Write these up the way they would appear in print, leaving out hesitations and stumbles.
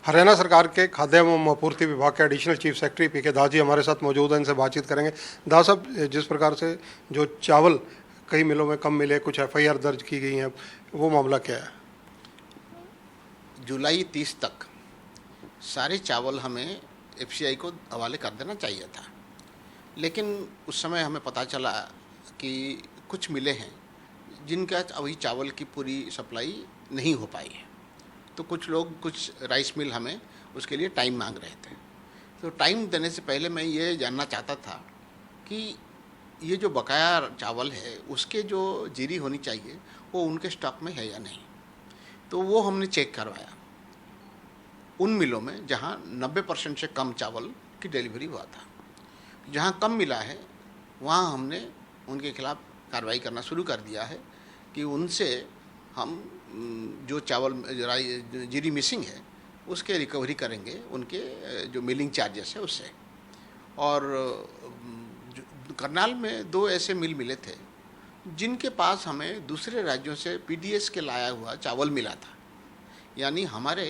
हरियाणा सरकार के खाद्य एवं आपूर्ति विभाग के एडिशनल चीफ सेक्रेटरी पी के दास जी हमारे साथ मौजूद हैं, इनसे बातचीत करेंगे। दास साहब, जिस प्रकार से जो चावल कई मिलों में कम मिले, कुछ एफआईआर दर्ज की गई हैं, वो मामला क्या है? जुलाई 30 तक सारे चावल हमें एफसीआई को हवाले कर देना चाहिए था, लेकिन उस समय हमें पता चला कि कुछ मिलें हैं जिनका अभी चावल की पूरी सप्लाई नहीं हो पाई है। तो कुछ लोग, कुछ राइस मिल हमें उसके लिए टाइम मांग रहे थे। तो टाइम देने से पहले मैं ये जानना चाहता था कि ये जो बकाया चावल है उसके जो जीरी होनी चाहिए वो उनके स्टॉक में है या नहीं। तो वो हमने चेक करवाया उन मिलों में जहाँ 90% से कम चावल की डिलीवरी हुआ था। जहाँ कम मिला है वहाँ हमने उनके खिलाफ़ कार्रवाई करना शुरू कर दिया है कि उनसे हम जो चावल जीरी मिसिंग है उसके रिकवरी करेंगे, उनके जो मिलिंग चार्जेस है उससे। और करनाल में 2 ऐसे मिल मिले थे जिनके पास हमें दूसरे राज्यों से पीडीएस के लाया हुआ चावल मिला था, यानी हमारे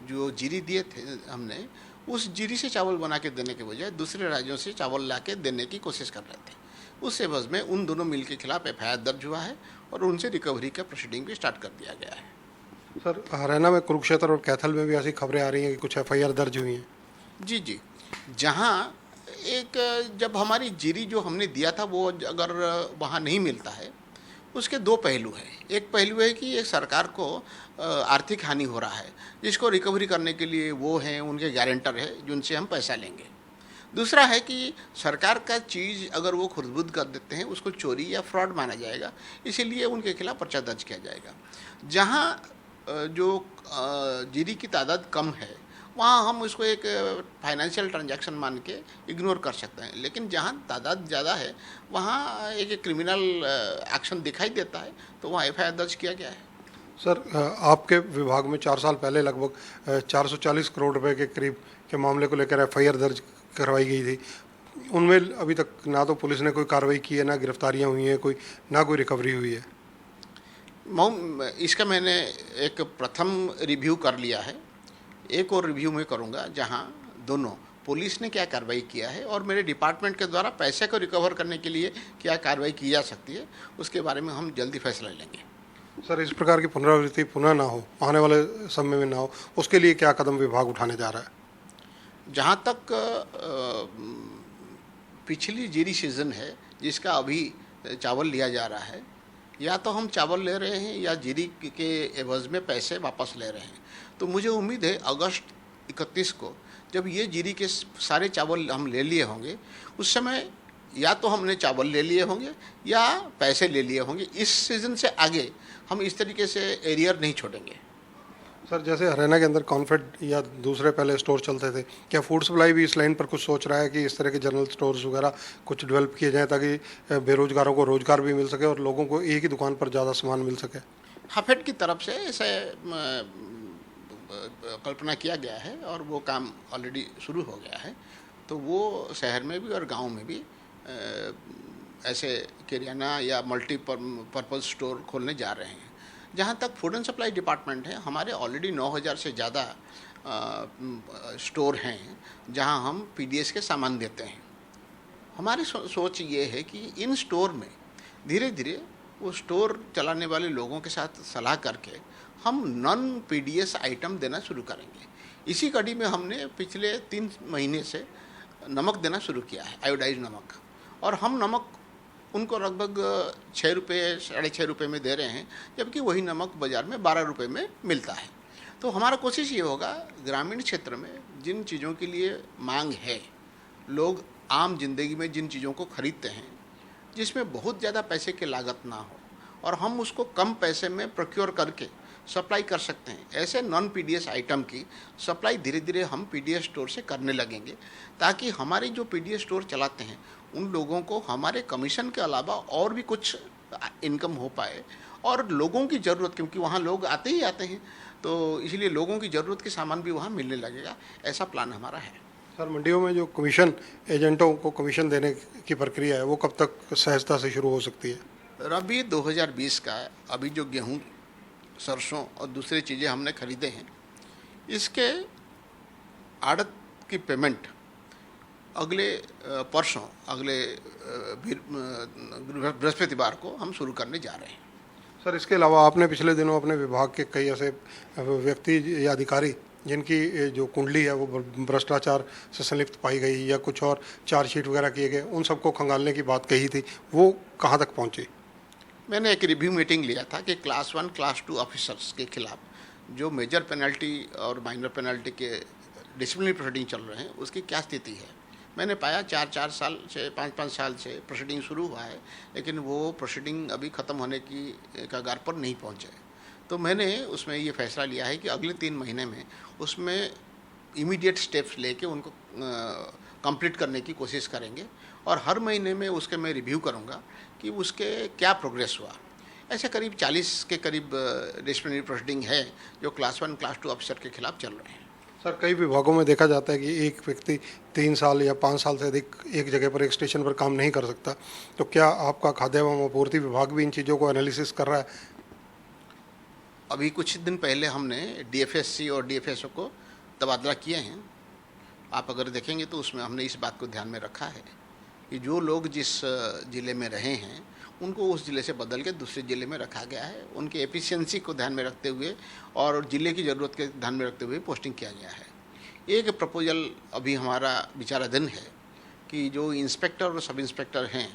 जो जीरी दिए थे हमने उस जीरी से चावल बना के देने के बजाय दूसरे राज्यों से चावल ला के देने की कोशिश कर रहे थे। उस एवज में उन दोनों मिल के खिलाफ एफआईआर दर्ज हुआ है और उनसे रिकवरी का प्रोसीडिंग भी स्टार्ट कर दिया गया है। सर, हरियाणा में कुरुक्षेत्र और कैथल में भी ऐसी खबरें आ रही हैं कि कुछ एफआईआर दर्ज हुई हैं। जी जी, जहाँ जब हमारी जीरी जो हमने दिया था वो अगर वहाँ नहीं मिलता है, उसके 2 पहलू हैं। एक पहलू है कि एक सरकार को आर्थिक हानि हो रहा है, जिसको रिकवरी करने के लिए वो हैं, उनके गारंटर है जिनसे हम पैसा लेंगे। दूसरा है कि सरकार का चीज़ अगर वो खुर्द-बुर्द कर देते हैं उसको चोरी या फ्रॉड माना जाएगा, इसीलिए उनके खिलाफ पर्चा दर्ज किया जाएगा। जहाँ जो जीरी की तादाद कम है वहाँ हम उसको एक फाइनेंशियल ट्रांजैक्शन मान के इग्नोर कर सकते हैं, लेकिन जहाँ तादाद ज़्यादा है वहाँ एक क्रिमिनल एक्शन दिखाई देता है, तो वहाँ एफआईआर दर्ज किया गया है। सर, आपके विभाग में 4 साल पहले लगभग 440 करोड़ रुपए के करीब के मामले को लेकर एफआईआर दर्ज करवाई गई थी। उनमें अभी तक ना तो पुलिस ने कोई कार्रवाई की है, ना गिरफ्तारियां हुई हैं, ना कोई रिकवरी हुई है। इसका मैंने एक प्रथम रिव्यू कर लिया है, एक और रिव्यू मैं करूंगा जहां दोनों पुलिस ने क्या कार्रवाई किया है और मेरे डिपार्टमेंट के द्वारा पैसे को रिकवर करने के लिए क्या कार्रवाई की जा सकती है, उसके बारे में हम जल्दी फैसला लेंगे। सर, इस प्रकार की पुनरावृत्ति पुनः ना हो, आने वाले समय में ना हो, उसके लिए क्या कदम विभाग उठाने जा रहा है? जहाँ तक पिछली जीरी सीज़न है जिसका अभी चावल लिया जा रहा है, या तो हम चावल ले रहे हैं या जीरी के एवज़ में पैसे वापस ले रहे हैं। तो मुझे उम्मीद है अगस्त 31 को जब ये जीरी के सारे चावल हम ले लिए होंगे, उस समय या तो हमने चावल ले लिए होंगे या पैसे ले लिए होंगे। इस सीज़न से आगे हम इस तरीके से एरियर नहीं छोड़ेंगे। सर, जैसे हरियाणा के अंदर कॉन्फेड या दूसरे पहले स्टोर चलते थे, क्या फूड सप्लाई भी इस लाइन पर कुछ सोच रहा है कि इस तरह के जनरल स्टोर्स वगैरह कुछ डेवलप किए जाएँ ताकि बेरोजगारों को रोजगार भी मिल सके और लोगों को एक ही दुकान पर ज़्यादा सामान मिल सके? हाफेड की तरफ से ऐसे कल्पना किया गया है और वो काम ऑलरेडी शुरू हो गया है। तो वो शहर में भी और गांव में भी ऐसे किराना या मल्टीपर्पज़ स्टोर खोलने जा रहे हैं। जहाँ तक फूड एंड सप्लाई डिपार्टमेंट है, हमारे ऑलरेडी 9000 से ज़्यादा स्टोर हैं जहाँ हम पीडीएस के सामान देते हैं। हमारी सोच ये है कि इन स्टोर में धीरे धीरे वो स्टोर चलाने वाले लोगों के साथ सलाह करके हम नॉन पीडीएस आइटम देना शुरू करेंगे। इसी कड़ी में हमने पिछले 3 महीने से नमक देना शुरू किया है, आयोडाइज नमक, और हम नमक उनको लगभग 6 रुपये 6.5 रुपये में दे रहे हैं, जबकि वही नमक बाज़ार में 12 रुपये में मिलता है। तो हमारा कोशिश ये होगा ग्रामीण क्षेत्र में जिन चीज़ों के लिए मांग है, लोग आम जिंदगी में जिन चीज़ों को खरीदते हैं जिसमें बहुत ज़्यादा पैसे की लागत ना हो और हम उसको कम पैसे में प्रोक्योर करके सप्लाई कर सकते हैं, ऐसे नॉन पीडीएस आइटम की सप्लाई धीरे धीरे हम पीडीएस स्टोर से करने लगेंगे, ताकि हमारे जो पीडीएस स्टोर चलाते हैं उन लोगों को हमारे कमीशन के अलावा और भी कुछ इनकम हो पाए और लोगों की ज़रूरत, क्योंकि वहाँ लोग आते ही आते हैं, तो इसलिए लोगों की ज़रूरत के सामान भी वहाँ मिलने लगेगा। ऐसा प्लान हमारा है। सर, मंडियों में जो कमीशन एजेंटों को कमीशन देने की प्रक्रिया है वो कब तक सहजता से शुरू हो सकती है? रबी 2020 का अभी जो गेहूँ, सरसों और दूसरी चीज़ें हमने खरीदे हैं, इसके आड़त की पेमेंट अगले परसों अगले बृहस्पतिवार को हम शुरू करने जा रहे हैं। सर, इसके अलावा आपने पिछले दिनों अपने विभाग के कई ऐसे व्यक्ति या अधिकारी जिनकी जो कुंडली है वो भ्रष्टाचार से संलिप्त पाई गई या कुछ और चार्जशीट वगैरह किए गए, उन सबको खंगालने की बात कही थी, वो कहाँ तक पहुँची? मैंने एक रिव्यू मीटिंग लिया था कि क्लास 1 क्लास 2 ऑफिसर्स के खिलाफ जो मेजर पेनल्टी और माइनर पेनल्टी के डिसिप्लिनरी प्रोसीडिंग चल रहे हैं उसकी क्या स्थिति है। मैंने पाया 4-4 साल से 5-5 साल से प्रोसीडिंग शुरू हुआ है, लेकिन वो प्रोसीडिंग अभी ख़त्म होने की कगार पर नहीं पहुँचे। तो मैंने उसमें ये फैसला लिया है कि अगले 3 महीने में उसमें इमीडिएट स्टेप्स लेके उनको कंप्लीट करने की कोशिश करेंगे और हर महीने में उसके मैं रिव्यू करूँगा कि उसके क्या प्रोग्रेस हुआ। ऐसे करीब 40 के करीब डिसिप्लिनरी प्रोसीडिंग है जो क्लास 1 क्लास 2 ऑफिसर के खिलाफ चल रहे हैं। सर, कई विभागों में देखा जाता है कि एक व्यक्ति 3 साल या 5 साल से अधिक एक जगह पर एक स्टेशन पर काम नहीं कर सकता, तो क्या आपका खाद्य एवं आपूर्ति विभाग भी इन चीज़ों को एनालिसिस कर रहा है? अभी कुछ दिन पहले हमने डीएफएससी और डीएफएसओ को तबादला किए हैं। आप अगर देखेंगे तो उसमें हमने इस बात को ध्यान में रखा है कि जो लोग जिस ज़िले में रहे हैं उनको उस ज़िले से बदल के दूसरे ज़िले में रखा गया है। उनके एफिशिएंसी को ध्यान में रखते हुए और ज़िले की ज़रूरत के ध्यान में रखते हुए पोस्टिंग किया गया है। एक प्रपोजल अभी हमारा विचाराधीन है कि जो इंस्पेक्टर और सब इंस्पेक्टर हैं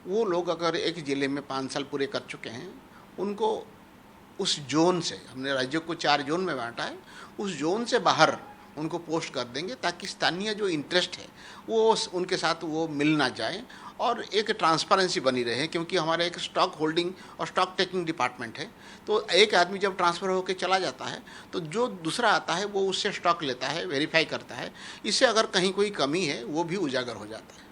वो लोग अगर एक ज़िले में 5 साल पूरे कर चुके हैं, उनको उस जोन से, हमने राज्यों को 4 जोन में बांटा है, उस जोन से बाहर उनको पोस्ट कर देंगे ताकि स्थानीय जो इंटरेस्ट है वो उनके साथ वो मिल ना जाए और एक ट्रांसपेरेंसी बनी रहे। क्योंकि हमारा एक स्टॉक होल्डिंग और स्टॉक टेकिंग डिपार्टमेंट है, तो एक आदमी जब ट्रांसफ़र होकर चला जाता है तो जो दूसरा आता है वो उससे स्टॉक लेता है, वेरीफाई करता है। इससे अगर कहीं कोई कमी है वो भी उजागर हो जाता है।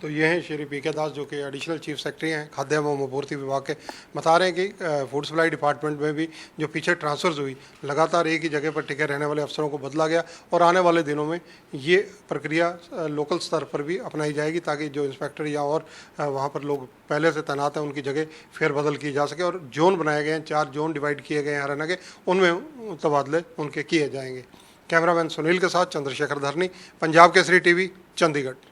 तो ये हैं श्री पी के दास, जो कि एडिशनल चीफ सेक्रेटरी हैं खाद्य एवं आपूर्ति विभाग के, बता रहे हैं कि फूड सप्लाई डिपार्टमेंट में भी जो पीछे ट्रांसफर्स हुई, लगातार एक ही जगह पर टिके रहने वाले अफसरों को बदला गया और आने वाले दिनों में ये प्रक्रिया लोकल स्तर पर भी अपनाई जाएगी ताकि जो इंस्पेक्टर या और वहाँ पर लोग पहले से तैनात हैं उनकी जगह फेरबदल की जा सके। और जोन बनाए गए हैं, 4 जोन डिवाइड किए गए हैं हरियाणा के, उनमें तबादले उनके किए जाएंगे। कैमरामैन सुनील के साथ चंद्रशेखर धरनी, पंजाब केसरी टीवी, चंडीगढ़।